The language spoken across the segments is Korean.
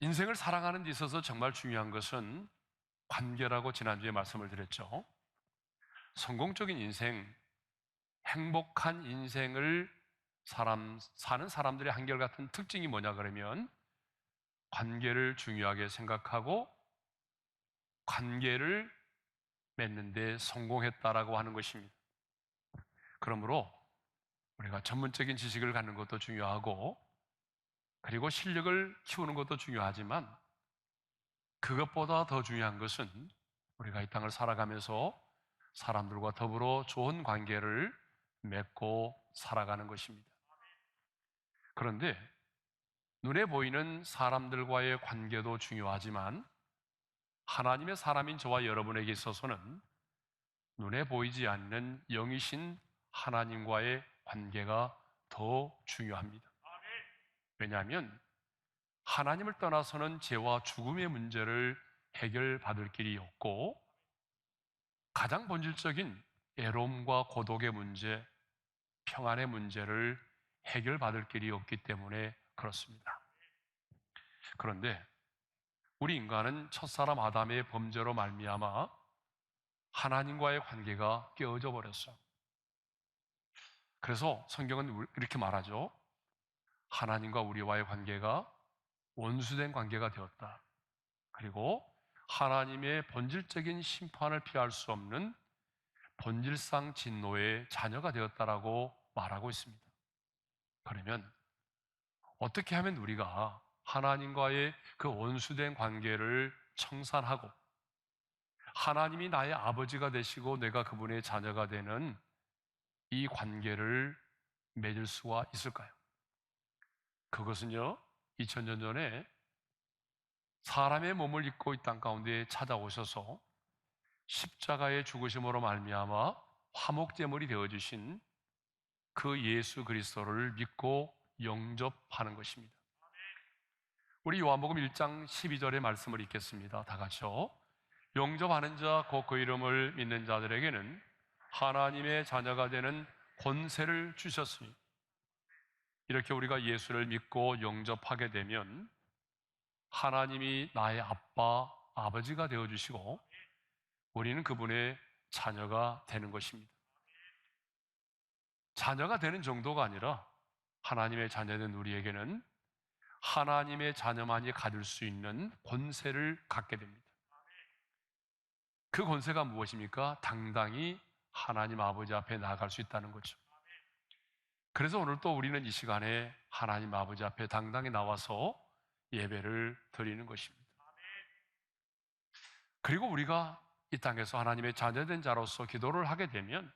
인생을 살아가는 데 있어서 정말 중요한 것은 관계라고 지난주에 말씀을 드렸죠. 성공적인 인생, 행복한 인생을 사는 사람들의 한결같은 특징이 뭐냐 그러면 관계를 중요하게 생각하고 관계를 맺는 데 성공했다라고 하는 것입니다. 그러므로 우리가 전문적인 지식을 갖는 것도 중요하고 그리고 실력을 키우는 것도 중요하지만 그것보다 더 중요한 것은 우리가 이 땅을 살아가면서 사람들과 더불어 좋은 관계를 맺고 살아가는 것입니다. 그런데 눈에 보이는 사람들과의 관계도 중요하지만 하나님의 사람인 저와 여러분에게 있어서는 눈에 보이지 않는 영이신 하나님과의 관계가 더 중요합니다. 왜냐하면 하나님을 떠나서는 죄와 죽음의 문제를 해결받을 길이 없고 가장 본질적인 애로움과 고독의 문제, 평안의 문제를 해결받을 길이 없기 때문에 그렇습니다. 그런데 우리 인간은 첫사람 아담의 범죄로 말미암아 하나님과의 관계가 깨어져 버렸어. 그래서 성경은 이렇게 말하죠. 하나님과 우리와의 관계가 원수된 관계가 되었다. 그리고 하나님의 본질적인 심판을 피할 수 없는 본질상 진노의 자녀가 되었다라고 말하고 있습니다. 그러면 어떻게 하면 우리가 하나님과의 그 원수된 관계를 청산하고 하나님이 나의 아버지가 되시고 내가 그분의 자녀가 되는 이 관계를 맺을 수가 있을까요? 그것은요, 2000년 전에 사람의 몸을 입고 이 땅 가운데 찾아오셔서 십자가의 죽으심으로 말미암아 화목제물이 되어주신 그 예수 그리스도를 믿고 영접하는 것입니다. 우리 요한복음 1장 12절의 말씀을 읽겠습니다. 다 같이요. 영접하는 자, 곧 그 이름을 믿는 자들에게는 하나님의 자녀가 되는 권세를 주셨으니, 이렇게 우리가 예수를 믿고 영접하게 되면 하나님이 나의 아빠, 아버지가 되어주시고 우리는 그분의 자녀가 되는 것입니다. 자녀가 되는 정도가 아니라 하나님의 자녀된 우리에게는 하나님의 자녀만이 가질 수 있는 권세를 갖게 됩니다. 그 권세가 무엇입니까? 당당히 하나님 아버지 앞에 나아갈 수 있다는 거죠. 그래서 오늘 또 우리는 이 시간에 하나님 아버지 앞에 당당히 나와서 예배를 드리는 것입니다. 그리고 우리가 이 땅에서 하나님의 자녀된 자로서 기도를 하게 되면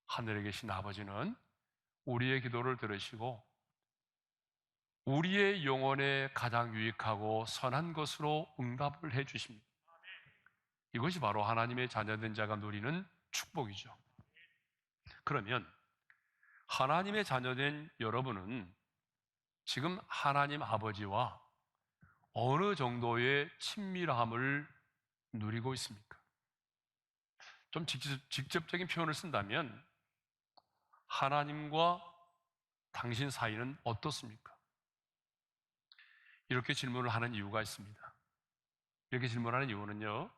하늘에 계신 아버지는 우리의 기도를 들으시고 우리의 영혼에 가장 유익하고 선한 것으로 응답을 해 주십니다. 이것이 바로 하나님의 자녀된 자가 누리는 축복이죠. 그러면 하나님의 자녀된 여러분은 지금 하나님 아버지와 어느 정도의 친밀함을 누리고 있습니까? 좀 직접적인 표현을 쓴다면 하나님과 당신 사이는 어떻습니까? 이렇게 질문을 하는 이유가 있습니다. 이렇게 질문하는 이유는요,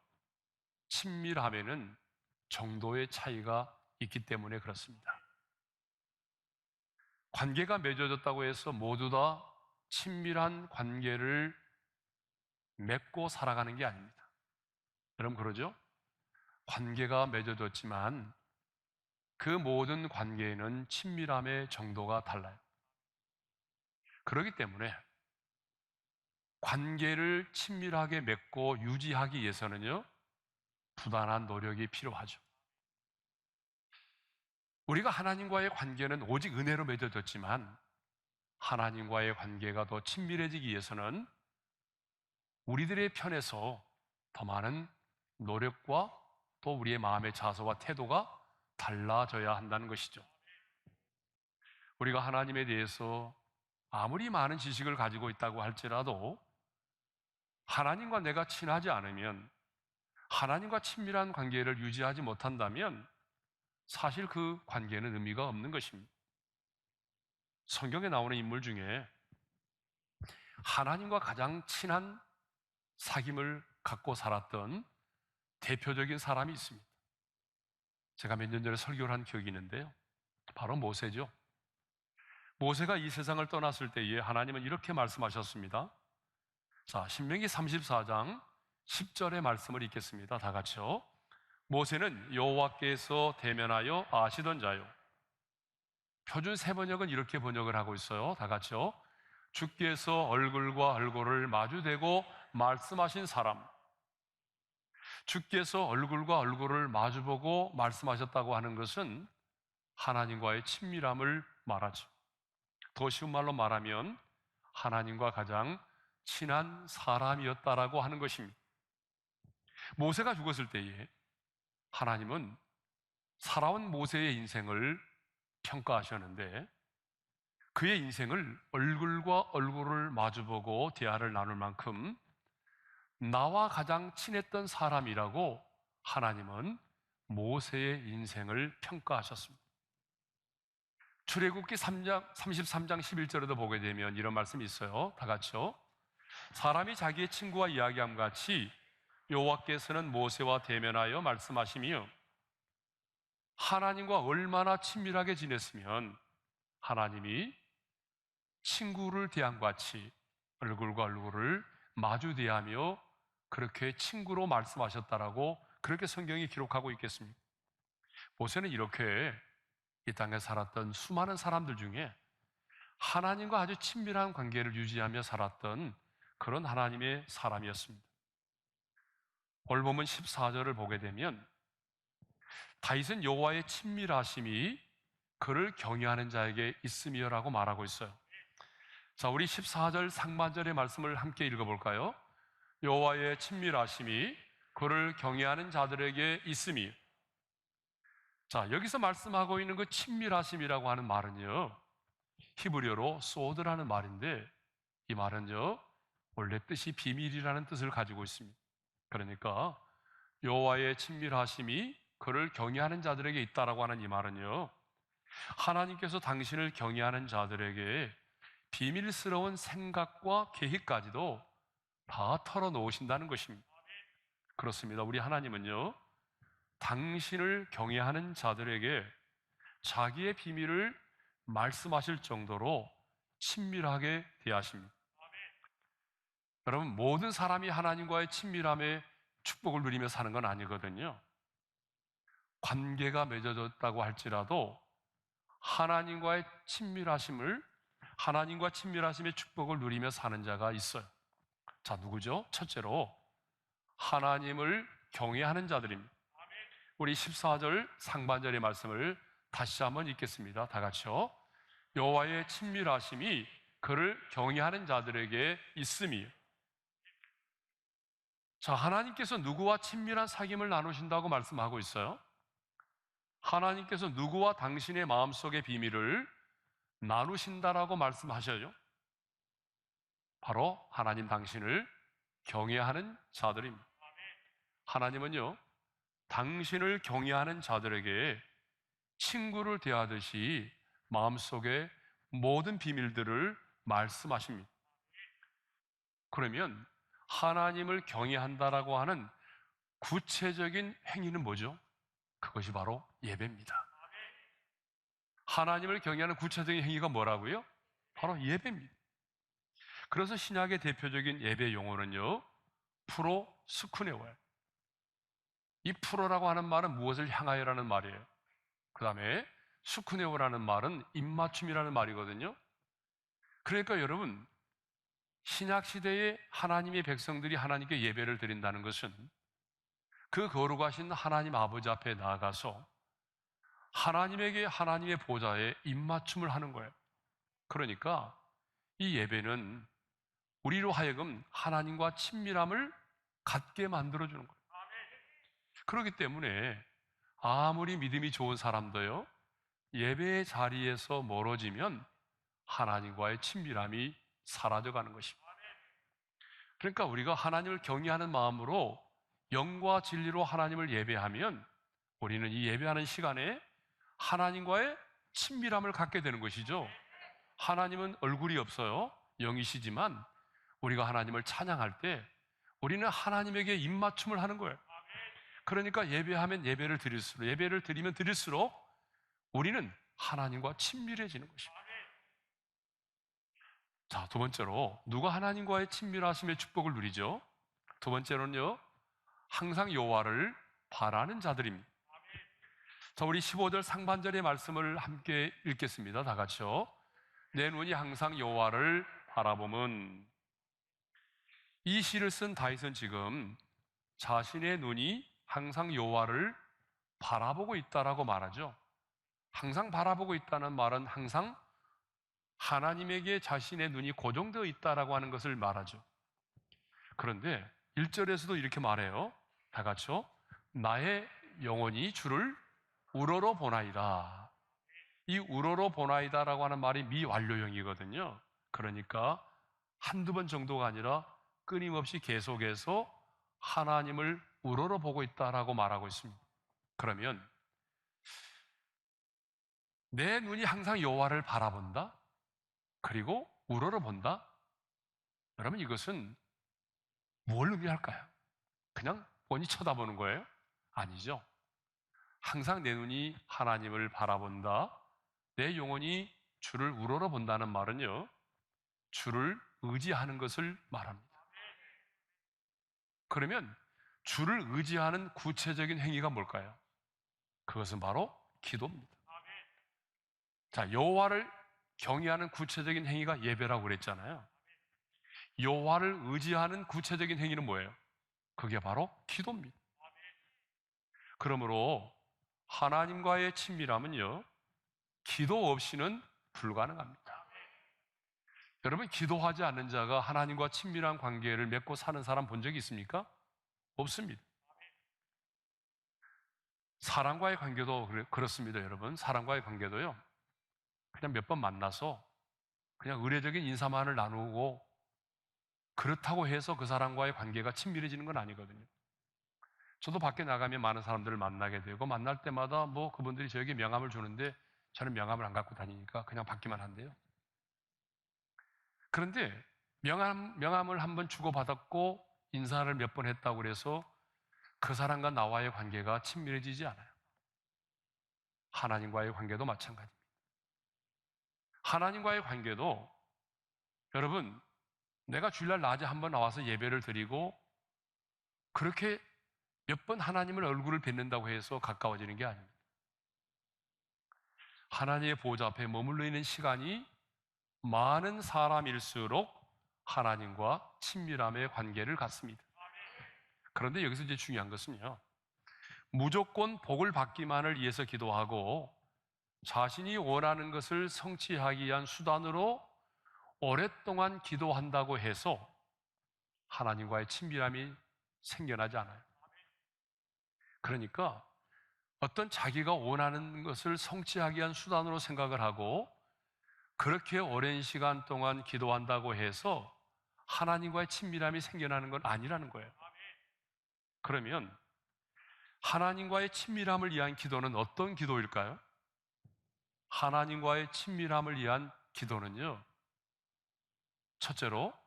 친밀함에는 정도의 차이가 있기 때문에 그렇습니다. 관계가 맺어졌다고 해서 모두 다 친밀한 관계를 맺고 살아가는 게 아닙니다. 여러분 그러죠? 관계가 맺어졌지만 그 모든 관계에는 친밀함의 정도가 달라요. 그렇기 때문에 관계를 친밀하게 맺고 유지하기 위해서는요, 부단한 노력이 필요하죠. 우리가 하나님과의 관계는 오직 은혜로 맺어졌지만 하나님과의 관계가 더 친밀해지기 위해서는 우리들의 편에서 더 많은 노력과 또 우리의 마음의 자세와 태도가 달라져야 한다는 것이죠. 우리가 하나님에 대해서 아무리 많은 지식을 가지고 있다고 할지라도 하나님과 내가 친하지 않으면, 하나님과 친밀한 관계를 유지하지 못한다면 사실 그 관계는 의미가 없는 것입니다. 성경에 나오는 인물 중에 하나님과 가장 친한 사귐을 갖고 살았던 대표적인 사람이 있습니다. 제가 몇 년 전에 설교를 한 기억이 있는데요. 바로 모세죠. 모세가 이 세상을 떠났을 때에 하나님은 이렇게 말씀하셨습니다. 자, 신명기 34장 10절의 말씀을 읽겠습니다. 다 같이요. 모세는 여호와께서 대면하여 아시던 자요. 표준 세번역은 이렇게 번역을 하고 있어요. 다 같이요. 주께서 얼굴과 얼굴을 마주대고 말씀하신 사람. 주께서 얼굴과 얼굴을 마주보고 말씀하셨다고 하는 것은 하나님과의 친밀함을 말하죠. 더 쉬운 말로 말하면 하나님과 가장 친한 사람이었다라고 하는 것입니다. 모세가 죽었을 때에 하나님은 살아온 모세의 인생을 평가하셨는데 그의 인생을 얼굴과 얼굴을 마주보고 대화를 나눌 만큼 나와 가장 친했던 사람이라고 하나님은 모세의 인생을 평가하셨습니다. 출애굽기 33장 11절에도 보게 되면 이런 말씀이 있어요. 다 같이요. 사람이 자기의 친구와 이야기함 같이 여호와께서는 모세와 대면하여 말씀하시며 하나님과 얼마나 친밀하게 지냈으면 하나님이 친구를 대함 같이 얼굴과 얼굴을 마주 대하며 그렇게 친구로 말씀하셨다라고 그렇게 성경이 기록하고 있겠습니다. 모세는 이렇게 이 땅에 살았던 수많은 사람들 중에 하나님과 아주 친밀한 관계를 유지하며 살았던 그런 하나님의 사람이었습니다. 오늘 보면 14절을 보게 되면 다윗은 여호와의 친밀하심이 그를 경외하는 자에게 있음이여라고 말하고 있어요. 자, 우리 14절 상반절의 말씀을 함께 읽어볼까요? 여호와의 친밀하심이 그를 경외하는 자들에게 있음이. 자, 여기서 말씀하고 있는 그 친밀하심이라고 하는 말은요, 히브리어로 소드라는 말인데 이 말은요 원래 뜻이 비밀이라는 뜻을 가지고 있습니다. 그러니까 여호와의 친밀하심이 그를 경외하는 자들에게 있다라고 하는 이 말은요, 하나님께서 당신을 경외하는 자들에게 비밀스러운 생각과 계획까지도 다 털어놓으신다는 것입니다. 그렇습니다. 우리 하나님은요, 당신을 경외하는 자들에게 자기의 비밀을 말씀하실 정도로 친밀하게 대하십니다. 여러분, 모든 사람이 하나님과의 친밀함에 축복을 누리며 사는 건 아니거든요. 관계가 맺어졌다고 할지라도 하나님과 친밀하심의 축복을 누리며 사는 자가 있어요. 자, 누구죠? 첫째로 하나님을 경외하는 자들입니다. 우리 14절 상반절의 말씀을 다시 한번 읽겠습니다. 다 같이요. 여호와의 친밀하심이 그를 경외하는 자들에게 있음이요. 자, 하나님께서 누구와 친밀한 사귐을 나누신다고 말씀하고 있어요. 하나님께서 누구와 당신의 마음속의 비밀을 나누신다라고 말씀하셔요. 바로 하나님 당신을 경외하는 자들입니다. 하나님은요, 당신을 경외하는 자들에게 친구를 대하듯이 마음속의 모든 비밀들을 말씀하십니다. 그러면 하나님을 경외한다라고 하는 구체적인 행위는 뭐죠? 그것이 바로 예배입니다. 하나님을 경외하는 구체적인 행위가 뭐라고요? 바로 예배입니다. 그래서 신약의 대표적인 예배 용어는요, 프로스쿠네오예요. 이 프로라고 하는 말은 무엇을 향하여라는 말이에요. 그 다음에 스쿠네오라는 말은 입맞춤이라는 말이거든요. 그러니까 여러분, 신약 시대에 하나님의 백성들이 하나님께 예배를 드린다는 것은 그 거룩하신 하나님 아버지 앞에 나아가서 하나님에게 하나님의 보좌에 입맞춤을 하는 거예요. 그러니까 이 예배는 우리로 하여금 하나님과 친밀함을 갖게 만들어주는 거예요. 그렇기 때문에 아무리 믿음이 좋은 사람도요, 예배의 자리에서 멀어지면 하나님과의 친밀함이 사라져가는 것입니다. 그러니까 우리가 하나님을 경외하는 마음으로 영과 진리로 하나님을 예배하면 우리는 이 예배하는 시간에 하나님과의 친밀함을 갖게 되는 것이죠. 하나님은 얼굴이 없어요. 영이시지만 우리가 하나님을 찬양할 때 우리는 하나님에게 입맞춤을 하는 거예요. 그러니까 예배하면 예배를 드릴수록, 예배를 드리면 드릴수록 우리는 하나님과 친밀해지는 것입니다. 자, 두 번째로 누가 하나님과의 친밀하심의 축복을 누리죠? 두 번째로는요, 항상 여호와를 바라는 자들입니다. 자, 우리 15절 상반절의 말씀을 함께 읽겠습니다. 다 같이요. 내 눈이 항상 여호와를 바라보면. 이 시를 쓴 다윗은 지금 자신의 눈이 항상 여호와를 바라보고 있다라고 말하죠. 항상 바라보고 있다는 말은 항상 하나님에게 자신의 눈이 고정되어 있다라고 하는 것을 말하죠. 그런데 1절에서도 이렇게 말해요. 다 같이요. 나의 영혼이 주를 우러러 보나이다. 이 우러러 보나이다라고 하는 말이 미완료형이거든요. 그러니까 한두 번 정도가 아니라 끊임없이 계속해서 하나님을 우러러 보고 있다라고 말하고 있습니다. 그러면 내 눈이 항상 여호와를 바라본다? 그리고 우러러 본다? 여러분, 이것은 뭘 의미할까요? 그냥 뻔히 쳐다보는 거예요? 아니죠. 항상 내 눈이 하나님을 바라본다, 내 영혼이 주를 우러러 본다는 말은요, 주를 의지하는 것을 말합니다. 그러면 주를 의지하는 구체적인 행위가 뭘까요? 그것은 바로 기도입니다. 자, 여호와를 경외하는 구체적인 행위가 예배라고 그랬잖아요. 여호와를 의지하는 구체적인 행위는 뭐예요? 그게 바로 기도입니다. 그러므로 하나님과의 친밀함은요, 기도 없이는 불가능합니다. 여러분, 기도하지 않는 자가 하나님과 친밀한 관계를 맺고 사는 사람 본 적이 있습니까? 없습니다. 사람과의 관계도 그렇습니다, 여러분. 사람과의 관계도요, 그냥 몇 번 만나서 그냥 의례적인 인사만을 나누고 그렇다고 해서 그 사람과의 관계가 친밀해지는 건 아니거든요. 저도 밖에 나가면 많은 사람들을 만나게 되고, 만날 때마다 뭐 그분들이 저에게 명함을 주는데 저는 명함을 안 갖고 다니니까 그냥 받기만 한대요. 그런데 명함을 한번 주고받았고 인사를 몇 번 했다고 해서 그 사람과 나와의 관계가 친밀해지지 않아요. 하나님과의 관계도 마찬가지입니다. 하나님과의 관계도 여러분, 내가 주일날 낮에 한번 나와서 예배를 드리고 그렇게 몇 번 하나님을 얼굴을 뵙는다고 해서 가까워지는 게 아닙니다. 하나님의 보좌 앞에 머물러 있는 시간이 많은 사람일수록 하나님과 친밀함의 관계를 갖습니다. 그런데 여기서 이제 중요한 것은요, 무조건 복을 받기만을 위해서 기도하고 자신이 원하는 것을 성취하기 위한 수단으로 오랫동안 기도한다고 해서 하나님과의 친밀함이 생겨나지 않아요. 그러니까 어떤 자기가 원하는 것을 성취하기 위한 수단으로 생각을 하고 그렇게 오랜 시간 동안 기도한다고 해서 하나님과의 친밀함이 생겨나는 건 아니라는 거예요. 그러면 하나님과의 친밀함을 위한 기도는 어떤 기도일까요? 하나님과의 친밀함을 위한 기도는요, 첫째로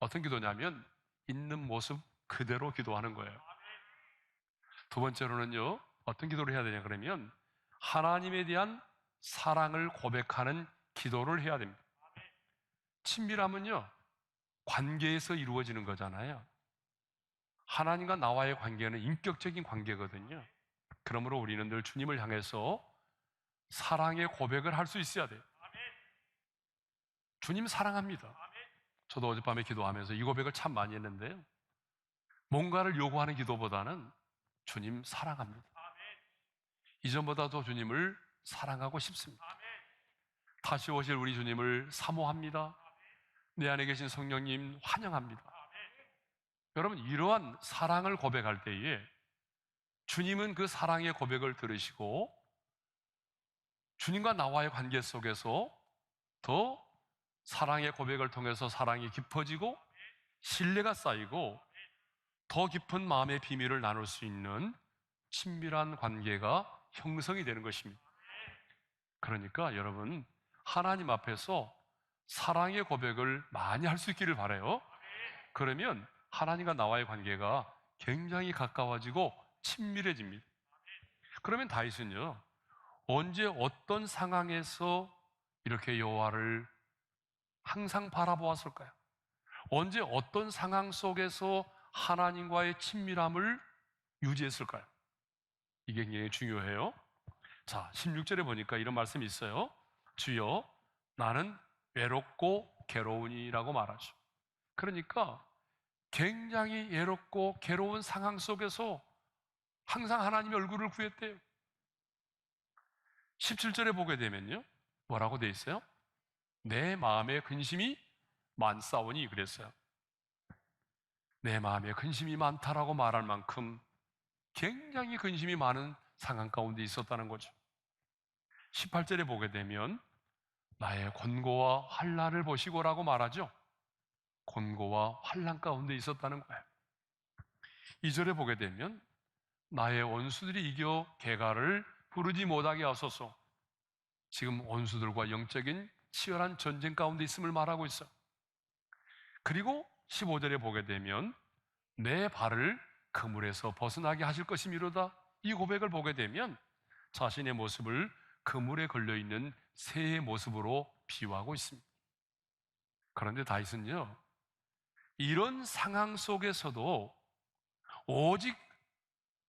어떤 기도냐면 있는 모습 그대로 기도하는 거예요. 두 번째로는요, 어떤 기도를 해야 되냐 그러면 하나님에 대한 사랑을 고백하는 기도를 해야 됩니다. 친밀함은요, 관계에서 이루어지는 거잖아요. 하나님과 나와의 관계는 인격적인 관계거든요. 그러므로 우리는 늘 주님을 향해서 사랑의 고백을 할 수 있어야 돼요. 주님 사랑합니다. 저도 어젯밤에 기도하면서 이 고백을 참 많이 했는데요, 뭔가를 요구하는 기도보다는 주님 사랑합니다. 이전보다도 주님을 사랑하고 싶습니다. 다시 오실 우리 주님을 사모합니다. 내 안에 계신 성령님 환영합니다. 여러분, 이러한 사랑을 고백할 때에 주님은 그 사랑의 고백을 들으시고 주님과 나와의 관계 속에서 더 사랑의 고백을 통해서 사랑이 깊어지고 신뢰가 쌓이고 더 깊은 마음의 비밀을 나눌 수 있는 친밀한 관계가 형성이 되는 것입니다. 그러니까 여러분, 하나님 앞에서 사랑의 고백을 많이 할 수 있기를 바라요. 그러면 하나님과 나와의 관계가 굉장히 가까워지고 친밀해집니다. 그러면 다윗은요, 언제 어떤 상황에서 이렇게 여호와를 항상 바라보았을까요? 언제 어떤 상황 속에서 하나님과의 친밀함을 유지했을까요? 이게 굉장히 중요해요. 자, 16절에 보니까 이런 말씀이 있어요. 주여, 나는 외롭고 괴로우니라고 말하죠. 그러니까 굉장히 외롭고 괴로운 상황 속에서 항상 하나님의 얼굴을 구했대요. 17절에 보게 되면요, 뭐라고 돼 있어요? 내 마음에 근심이 많사오니 그랬어요. 내 마음에 근심이 많다라고 말할 만큼 굉장히 근심이 많은 상황 가운데 있었다는 거죠. 18절에 보게 되면 나의 곤고와 환난을 보시고라고 말하죠. 곤고와 환난 가운데 있었다는 거예요. 2절에 보게 되면 나의 원수들이 이겨 개가를 부르지 못하게 하소서. 지금 원수들과 영적인 치열한 전쟁 가운데 있음을 말하고 있어요. 그리고 15절에 보게 되면 내 발을 그물에서 벗어나게 하실 것이미로다. 이 고백을 보게 되면 자신의 모습을 그물에 걸려있는 새의 모습으로 비유하고 있습니다. 그런데 다윗은요, 이런 상황 속에서도 오직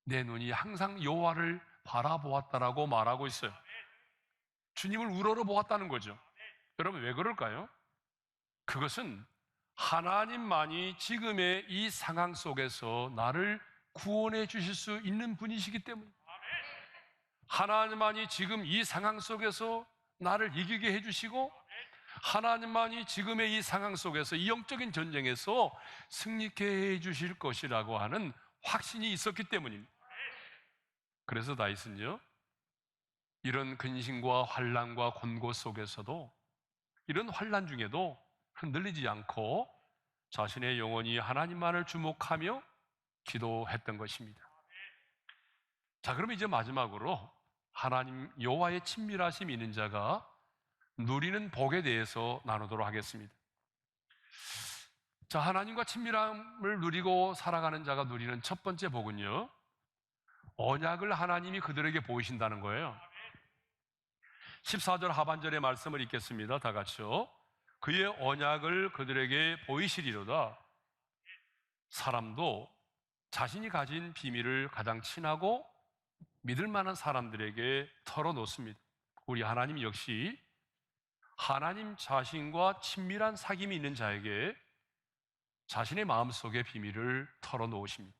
내 눈이 항상 여호와를 바라보았다라고 말하고 있어요. 주님을 우러러 보았다는 거죠. 여러분, 왜 그럴까요? 그것은 하나님만이 지금의 이 상황 속에서 나를 구원해 주실 수 있는 분이시기 때문에, 하나님만이 지금 이 상황 속에서 나를 이기게 해주시고, 하나님만이 지금의 이 상황 속에서 이 영적인 전쟁에서 승리케 해주실 것이라고 하는 확신이 있었기 때문입니다. 그래서 다윗은요, 이런 근심과 환난과 곤고 속에서도, 이런 환난 중에도 흔들리지 않고 자신의 영혼이 하나님만을 주목하며 기도했던 것입니다. 자, 그럼 이제 마지막으로 하나님 여호와의 친밀하심이 있는 자가 누리는 복에 대해서 나누도록 하겠습니다. 자, 하나님과 친밀함을 누리고 살아가는 자가 누리는 첫 번째 복은요, 언약을 하나님이 그들에게 보이신다는 거예요. 14절 하반절의 말씀을 읽겠습니다. 다 같이요. 그의 언약을 그들에게 보이시리로다. 사람도 자신이 가진 비밀을 가장 친하고 믿을 만한 사람들에게 털어놓습니다. 우리 하나님 역시 하나님 자신과 친밀한 사귐이 있는 자에게 자신의 마음속의 비밀을 털어놓으십니다.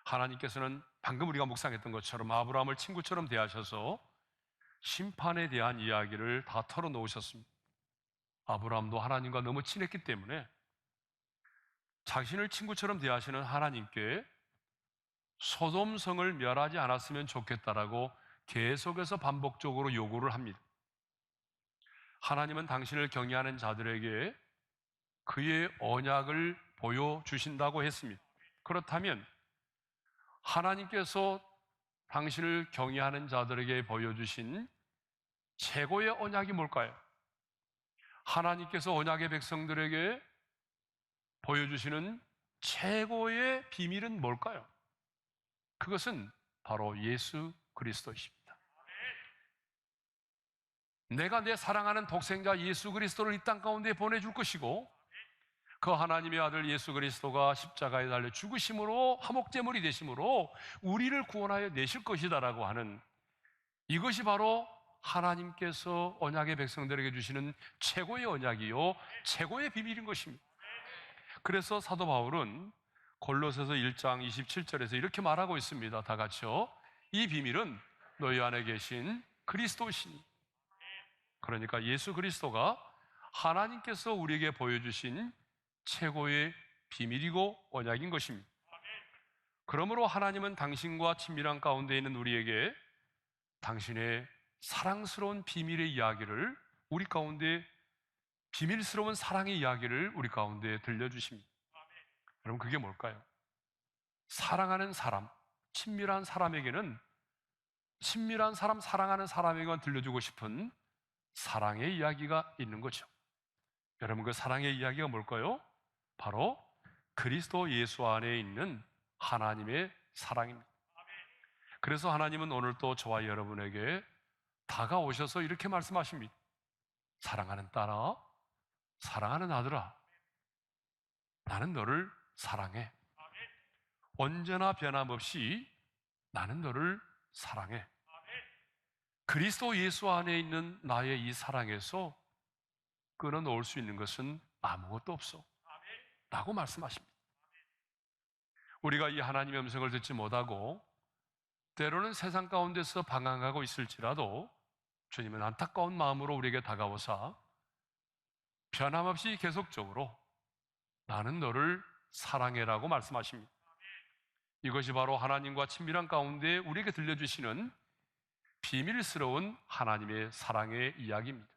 하나님께서는 방금 우리가 묵상했던 것처럼 아브라함을 친구처럼 대하셔서 심판에 대한 이야기를 다 털어놓으셨습니다. 아브라함도 하나님과 너무 친했기 때문에 자신을 친구처럼 대하시는 하나님께 소돔성을 멸하지 않았으면 좋겠다라고 계속해서 반복적으로 요구를 합니다. 하나님은 당신을 경외하는 자들에게 그의 언약을 보여주신다고 했습니다. 그렇다면 하나님께서 당신을 경외하는 자들에게 보여주신 최고의 언약이 뭘까요? 하나님께서 언약의 백성들에게 보여주시는 최고의 비밀은 뭘까요? 그것은 바로 예수 그리스도이십니다. 내가 내 사랑하는 독생자 예수 그리스도를 이 땅 가운데 보내줄 것이고, 그 하나님의 아들 예수 그리스도가 십자가에 달려 죽으심으로 화목제물이 되심으로 우리를 구원하여 내실 것이다라고 하는, 이것이 바로 하나님께서 언약의 백성들에게 주시는 최고의 언약이요 최고의 비밀인 것입니다. 그래서 사도 바울은 골로새서 1장 27절에서 이렇게 말하고 있습니다. 다 같이요. 이 비밀은 너희 안에 계신 그리스도시니. 그러니까 예수 그리스도가 하나님께서 우리에게 보여주신 최고의 비밀이고 언약인 것입니다. 그러므로 하나님은 당신과 친밀한 가운데 있는 우리에게 당신의 사랑스러운 비밀의 이야기를, 우리 가운데 비밀스러운 사랑의 이야기를 우리 가운데 들려주십니다. 여러분, 그게 뭘까요? 사랑하는 사람, 친밀한 사람에게는, 친밀한 사람, 사랑하는 사람에게만 들려주고 싶은 사랑의 이야기가 있는 거죠. 여러분, 그 사랑의 이야기가 뭘까요? 바로 그리스도 예수 안에 있는 하나님의 사랑입니다. 그래서 하나님은 오늘 또 저와 여러분에게 다가오셔서 이렇게 말씀하십니다. 사랑하는 딸아, 사랑하는 아들아, 나는 너를 사랑해. 언제나 변함없이 나는 너를 사랑해. 그리스도 예수 안에 있는 나의 이 사랑에서 끊어놓을 수 있는 것은 아무것도 없어 라고 말씀하십니다. 우리가 이 하나님의 음성을 듣지 못하고 때로는 세상 가운데서 방황하고 있을지라도 주님은 안타까운 마음으로 우리에게 다가오사 변함없이 계속적으로 나는 너를 사랑해라고 말씀하십니다. 이것이 바로 하나님과 친밀한 가운데 우리에게 들려주시는 비밀스러운 하나님의 사랑의 이야기입니다.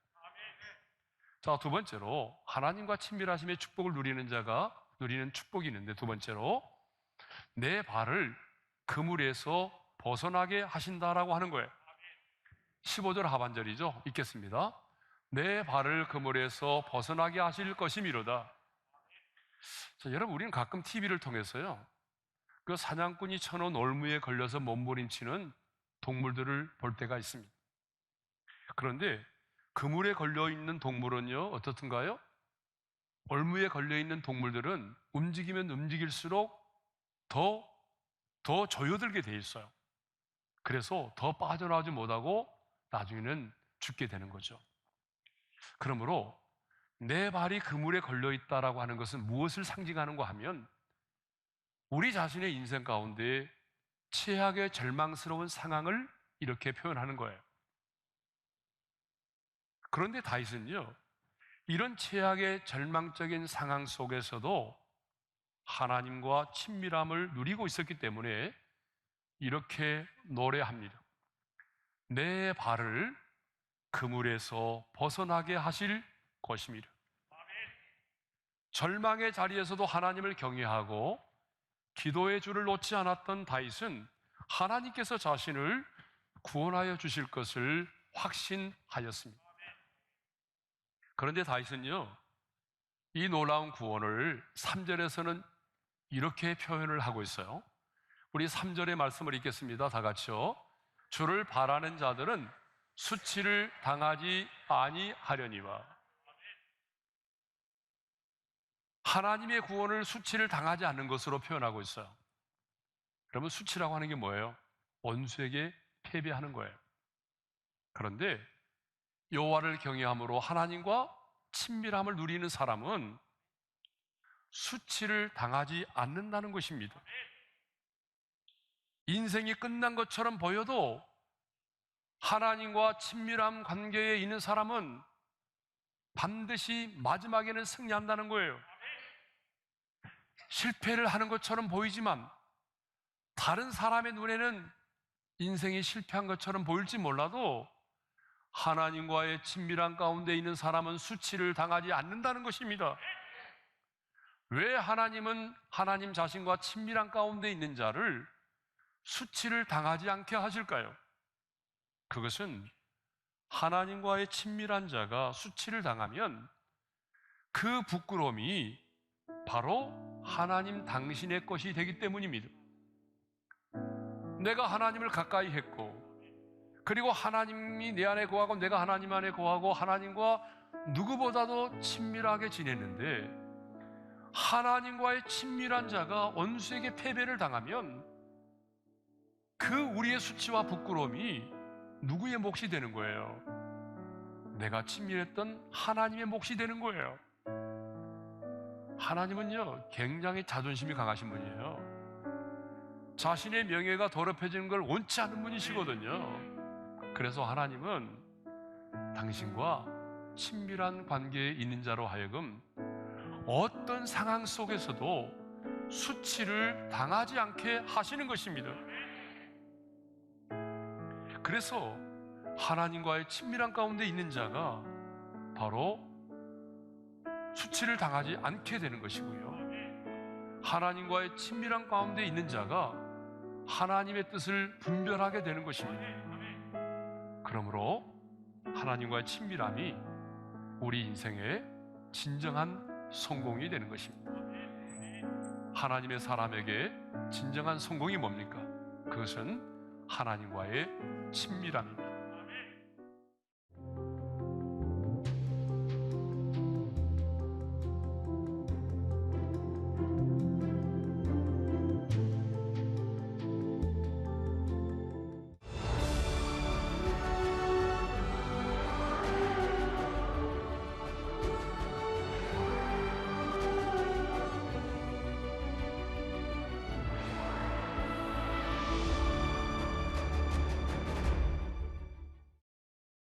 자, 두 번째로 하나님과 친밀하심의 축복을 누리는 자가 누리는 축복이 있는데, 두 번째로 내 발을 그물에서 벗어나게 하신다라고 하는 거예요. 15절 하반절이죠. 읽겠습니다. 내 발을 그물에서 벗어나게 하실 것이미로다. 자, 여러분, 우리는 가끔 TV를 통해서요, 그 사냥꾼이 쳐놓은 올무에 걸려서 몸부림치는 동물들을 볼 때가 있습니다. 그런데 그물에 걸려있는 동물은요, 어떻든가요? 올무에 걸려있는 동물들은 움직이면 움직일수록 더 조여들게 돼 있어요. 그래서 더 빠져나오지 못하고 나중에는 죽게 되는 거죠. 그러므로 내 발이 그물에 걸려있다라고 하는 것은 무엇을 상징하는가 하면 우리 자신의 인생 가운데 최악의 절망스러운 상황을 이렇게 표현하는 거예요. 그런데 다윗은요, 이런 최악의 절망적인 상황 속에서도 하나님과 친밀함을 누리고 있었기 때문에 이렇게 노래합니다. 내 발을 그물에서 벗어나게 하실 것입니다. 절망의 자리에서도 하나님을 경외하고 기도의 줄을 놓지 않았던 다윗은 하나님께서 자신을 구원하여 주실 것을 확신하였습니다. 그런데 다윗은요, 이 놀라운 구원을 3절에서는 이렇게 표현을 하고 있어요. 우리 3절의 말씀을 읽겠습니다. 다 같이요. 주를 바라는 자들은 수치를 당하지 아니하려니와. 하나님의 구원을 수치를 당하지 않는 것으로 표현하고 있어요. 그러면 수치라고 하는 게 뭐예요? 원수에게 패배하는 거예요. 그런데 여호와를 경외함으로 하나님과 친밀함을 누리는 사람은 수치를 당하지 않는다는 것입니다. 인생이 끝난 것처럼 보여도 하나님과 친밀한 관계에 있는 사람은 반드시 마지막에는 승리한다는 거예요. 실패를 하는 것처럼 보이지만 다른 사람의 눈에는 인생이 실패한 것처럼 보일지 몰라도 하나님과의 친밀한 가운데 있는 사람은 수치를 당하지 않는다는 것입니다. 왜 하나님은 하나님 자신과 친밀한 가운데 있는 자를 수치를 당하지 않게 하실까요? 그것은 하나님과의 친밀한 자가 수치를 당하면 그 부끄러움이 바로 하나님 당신의 것이 되기 때문입니다. 내가 하나님을 가까이 했고, 그리고 하나님이 내 안에 거하고 내가 하나님 안에 거하고 하나님과 누구보다도 친밀하게 지냈는데, 하나님과의 친밀한 자가 원수에게 패배를 당하면 그 우리의 수치와 부끄러움이 누구의 몫이 되는 거예요? 내가 친밀했던 하나님의 몫이 되는 거예요. 하나님은요, 굉장히 자존심이 강하신 분이에요. 자신의 명예가 더럽혀지는 걸 원치 않는 분이시거든요. 그래서 하나님은 당신과 친밀한 관계에 있는 자로 하여금 어떤 상황 속에서도 수치를 당하지 않게 하시는 것입니다. 그래서 하나님과의 친밀한 가운데 있는 자가 바로 수치를 당하지 않게 되는 것이고요, 하나님과의 친밀한 가운데 있는 자가 하나님의 뜻을 분별하게 되는 것입니다. 그러므로 하나님과의 친밀함이 우리 인생의 진정한 성공이 되는 것입니다. 하나님의 사람에게 진정한 성공이 뭡니까? 그것은 하나님과의 친밀함입니다.